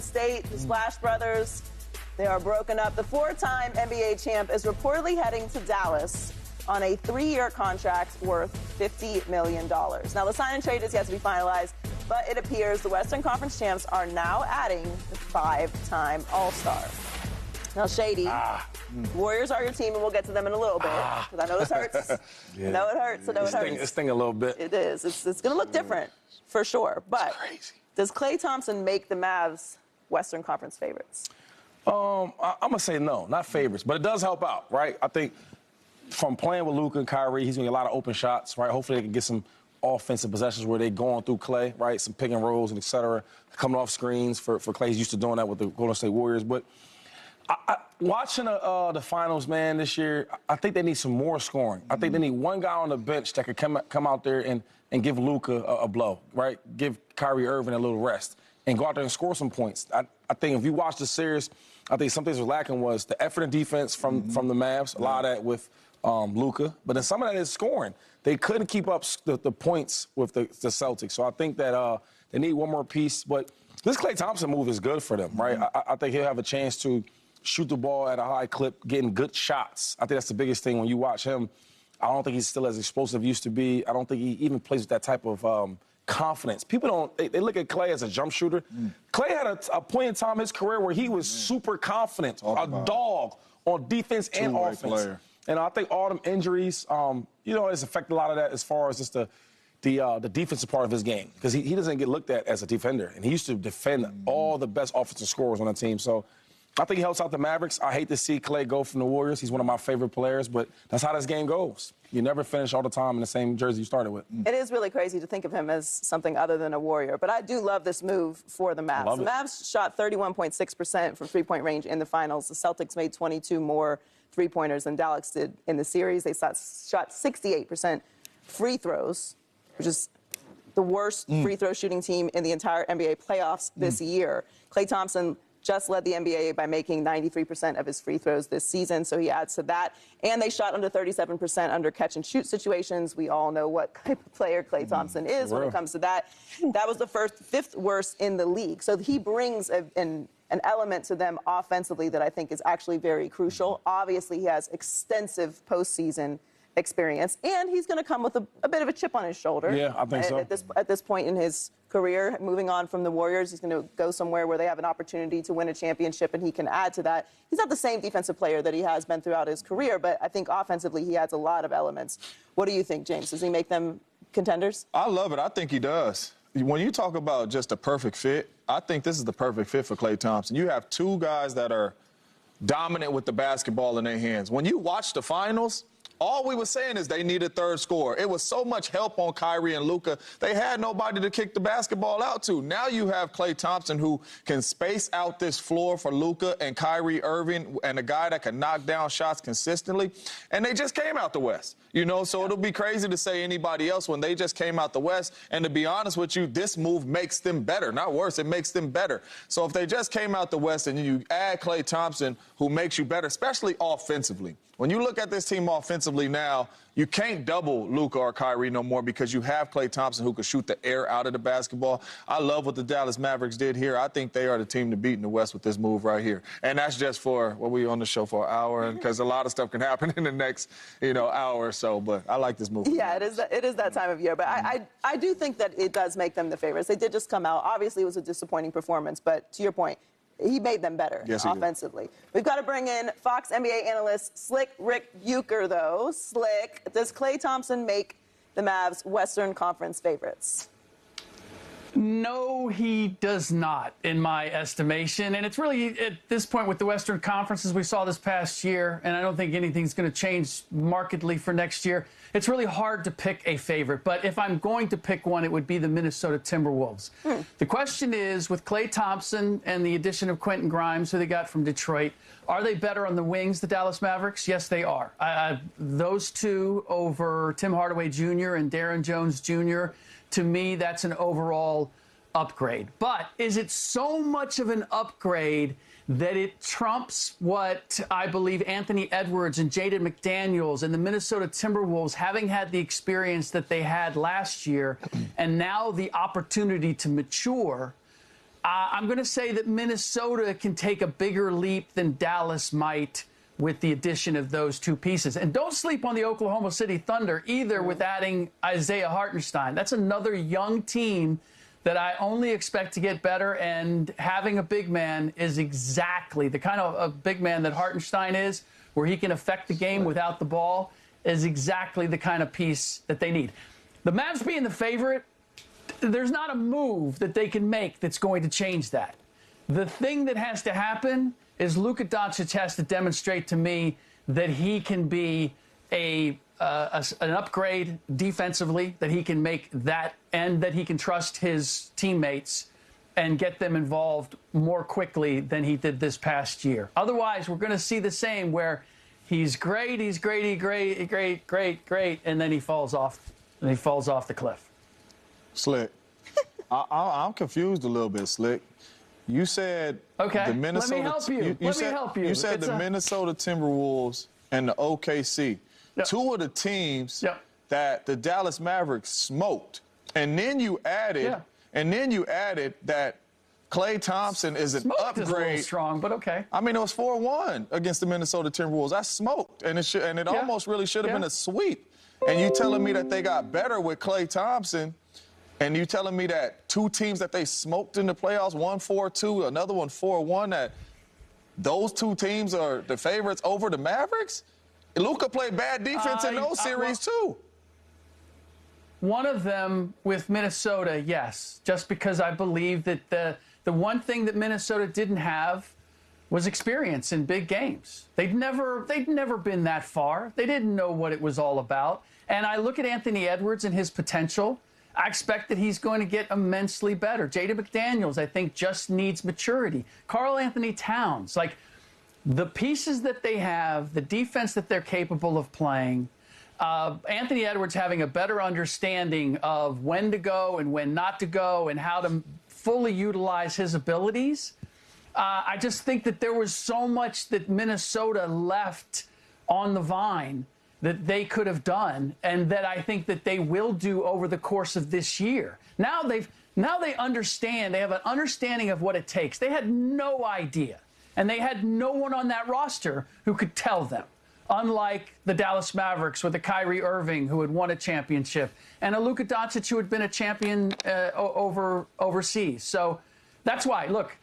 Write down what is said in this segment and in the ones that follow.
Golden State, the Splash Brothers, they are broken up. The four-time NBA champ is reportedly heading to Dallas on a 3-year contract worth $50 million. Now, the sign and trade is yet to be finalized, but it appears the Western Conference champs are now adding the 5-time All-Star. Now, Shady, Warriors are your team, and we'll get to them in a little bit, because I know this hurts. Yeah. I know it hurts. I know it hurts. It's sting a little bit. It is. It's going to look different, for sure. But does Klay Thompson make the Mavs Western Conference favorites? I'm going to say no, not favorites, but it does help out, right? I think from playing with Luka and Kyrie, he's going to get a lot of open shots, right? Hopefully they can get some offensive possessions where they're going through Klay, right? Some pick and rolls and et cetera, coming off screens for Klay. He's used to doing that with the Golden State Warriors. But watching the finals, man, this year, I think they need some more scoring. I think they need one guy on the bench that could come out there and give Luka a blow, right? Give Kyrie Irving a little rest and go out there and score some points. I think if you watch the series, I think some things were lacking was the effort and defense from the Mavs, a lot of that with Luka, but then some of that is scoring. They couldn't keep up the points with the Celtics, so I think that they need one more piece. But this Klay Thompson move is good for them, right? I think he'll have a chance to shoot the ball at a high clip, getting good shots. I think that's the biggest thing when you watch him. I don't think he's still as explosive as he used to be. I don't think he even plays with that type of confidence. People don't, they look at Klay as a jump shooter. Klay had a point in time in his career where he was super confident, a dog on defense and offense. Player. And I think all them injuries, has affected a lot of that as far as just the defensive part of his game. Because he doesn't get looked at as a defender. And he used to defend all the best offensive scorers on the team. So I think he helps out the Mavericks. I hate to see Klay go from the Warriors. He's one of my favorite players, but that's how this game goes. You never finish all the time in the same jersey you started with. It is really crazy to think of him as something other than a Warrior, but I do love this move for the Mavs. The Mavs shot 31.6% from three-point range in the finals. The Celtics made 22 more three-pointers than Dallas did in the series. They shot 68% free throws, which is the worst free throw shooting team in the entire NBA playoffs this year. Klay Thompson just led the NBA by making 93% of his free throws this season, so he adds to that. And they shot under 37% under catch-and-shoot situations. We all know what type of player Klay Thompson is when it comes to that. That was the fifth worst in the league. So he brings an element to them offensively that I think is actually very crucial. Obviously, he has extensive postseason experience, and he's going to come with a bit of a chip on his shoulder. Yeah, I think so. At this point in his career, moving on from the Warriors, he's going to go somewhere where they have an opportunity to win a championship, and he can add to that. He's not the same defensive player that he has been throughout his career, but I think offensively he adds a lot of elements. What do you think, James? Does he make them contenders? I love it. I think he does. When you talk about just a perfect fit, I think this is the perfect fit for Klay Thompson. You have two guys that are dominant with the basketball in their hands. When you watch the finals, all we were saying is they needed third scorer. It was so much help on Kyrie and Luka. They had nobody to kick the basketball out to. Now you have Klay Thompson who can space out this floor for Luka and Kyrie Irving and a guy that can knock down shots consistently. And they just came out the West, so it'll be crazy to say anybody else when they just came out the West. And to be honest with you, this move makes them better, not worse. It makes them better. So if they just came out the West and you add Klay Thompson, who makes you better, especially offensively. When you look at this team offensively now, you can't double Luka or Kyrie no more because you have Klay Thompson who can shoot the air out of the basketball. I love what the Dallas Mavericks did here. I think they are the team to beat in the West with this move right here. And that's just for, we on the show for an hour, because a lot of stuff can happen in the next, hour or so. But I like this move. Yeah, it is that time of year. But I do think that it does make them the favorites. They did just come out. Obviously, it was a disappointing performance. But to your point, he made them better offensively. We've got to bring in Fox NBA analyst Slick Rick Bucher, though. Slick, does Klay Thompson make the Mavs Western Conference favorites? No, he does not, in my estimation. And it's really, at this point with the Western Conference, as we saw this past year, and I don't think anything's going to change markedly for next year, it's really hard to pick a favorite. But if I'm going to pick one, it would be the Minnesota Timberwolves. The question is, with Klay Thompson and the addition of Quentin Grimes, who they got from Detroit, are they better on the wings, the Dallas Mavericks? Yes, they are. Those two over Tim Hardaway Jr. and Darren Jones Jr., to me, that's an overall upgrade. But is it so much of an upgrade that it trumps what I believe Anthony Edwards and Jaden McDaniels and the Minnesota Timberwolves, having had the experience that they had last year, and now the opportunity to mature, I'm going to say that Minnesota can take a bigger leap than Dallas might with the addition of those two pieces. And don't sleep on the Oklahoma City Thunder either with adding Isaiah Hartenstein. That's another young team that I only expect to get better, and having a big man is exactly the kind of a big man that Hartenstein is, where he can affect the game without the ball, is exactly the kind of piece that they need. The Mavs being the favorite, there's not a move that they can make that's going to change that. The thing that has to happen is Luka Doncic has to demonstrate to me that he can be an upgrade defensively, that he can make that, and that he can trust his teammates and get them involved more quickly than he did this past year. Otherwise, we're going to see the same where he's great, and then he falls off the cliff. Slick. I'm confused a little bit, Slick. You said the Minnesota. Let me help you. You said the Minnesota Timberwolves and the OKC, two of the teams that the Dallas Mavericks smoked, and then you added, that Klay Thompson is an smoked upgrade. Is a little strong, but okay. I mean, it was 4-1 against the Minnesota Timberwolves. That's smoked, and it almost really should have been a sweep. And you telling me that they got better with Klay Thompson? And you telling me that two teams that they smoked in the playoffs, one 4-2, another one 4-1, that those two teams are the favorites over the Mavericks? Luka played bad defense in those series, too. One of them with Minnesota, yes, just because I believe that the one thing that Minnesota didn't have was experience in big games. They'd never been that far. They didn't know what it was all about. And I look at Anthony Edwards and his potential. I expect that he's going to get immensely better. Jaden McDaniels, I think, just needs maturity. Karl Anthony Towns, like the pieces that they have, the defense that they're capable of playing, Anthony Edwards having a better understanding of when to go and when not to go and how to fully utilize his abilities. I just think that there was so much that Minnesota left on the vine that they could have done, and that I think that they will do over the course of this year. Now they understand. They have an understanding of what it takes. They had no idea, and they had no one on that roster who could tell them. Unlike the Dallas Mavericks with a Kyrie Irving who had won a championship, and a Luka Doncic who had been a champion overseas. So that's why, look,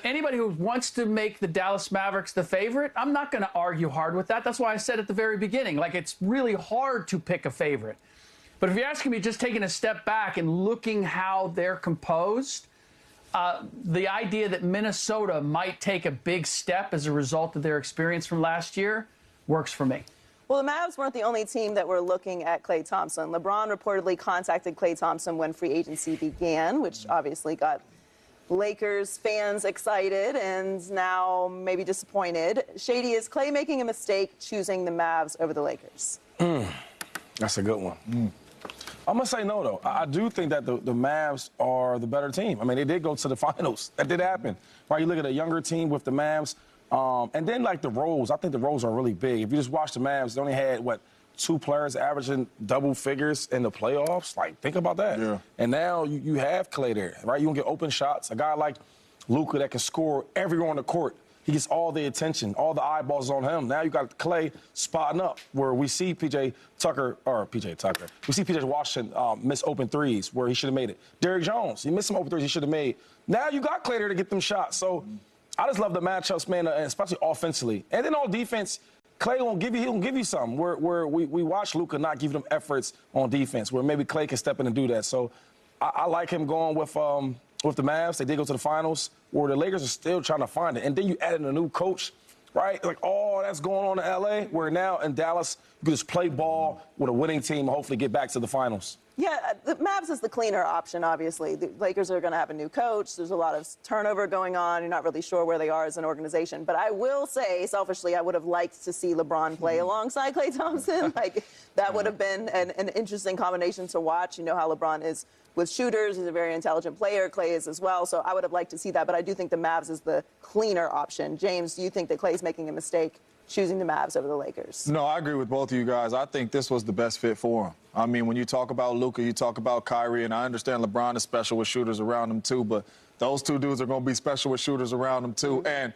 anybody who wants to make the Dallas Mavericks the favorite, I'm not going to argue hard with that. That's why I said at the very beginning, like, it's really hard to pick a favorite. But if you're asking me just taking a step back and looking how they're composed, the idea that Minnesota might take a big step as a result of their experience from last year works for me. Well, the Mavs weren't the only team that were looking at Klay Thompson. LeBron reportedly contacted Klay Thompson when free agency began, which obviously got Lakers fans excited and now maybe disappointed. Shady, is Klay making a mistake choosing the Mavs over the Lakers? That's a good one. I'm going to say no, though. I do think that the Mavs are the better team. I mean, they did go to the finals. That did happen. Right? You look at a younger team with the Mavs. And then, like, the roles. I think the roles are really big. If you just watch the Mavs, they only had, two players averaging double figures in the playoffs. Like, think about that. Yeah. And now you have Klay there, right? You don't get open shots. A guy like Luka that can score everywhere on the court. He gets all the attention, all the eyeballs on him. Now you got Klay spotting up where we see we see PJ Washington miss open threes where he should have made it. Derrick Jones, he missed some open threes he should have made. Now you got Klay there to get them shots. So I just love the matchups, man, especially offensively. And then on defense, Klay gonna give you something. Where we watch Luka not give them efforts on defense, where maybe Klay can step in and do that. So I like him going with the Mavs. They did go to the finals, where the Lakers are still trying to find it. And then you add in a new coach, right? Like, all that's going on in L.A., where now in Dallas, you can just play ball with a winning team and hopefully get back to the finals. Yeah, the Mavs is the cleaner option, obviously. The Lakers are going to have a new coach. There's a lot of turnover going on. You're not really sure where they are as an organization. But I will say, selfishly, I would have liked to see LeBron play alongside Klay Thompson. Like, that would have been an interesting combination to watch. You know how LeBron is with shooters. He's a very intelligent player. Klay is as well. So I would have liked to see that. But I do think the Mavs is the cleaner option. James, do you think that Klay's making a mistake choosing the Mavs over the Lakers? No, I agree with both of you guys. I think this was the best fit for him. I mean, when you talk about Luka, you talk about Kyrie, and I understand LeBron is special with shooters around him too, but Those two dudes are going to be special with shooters around them, too. And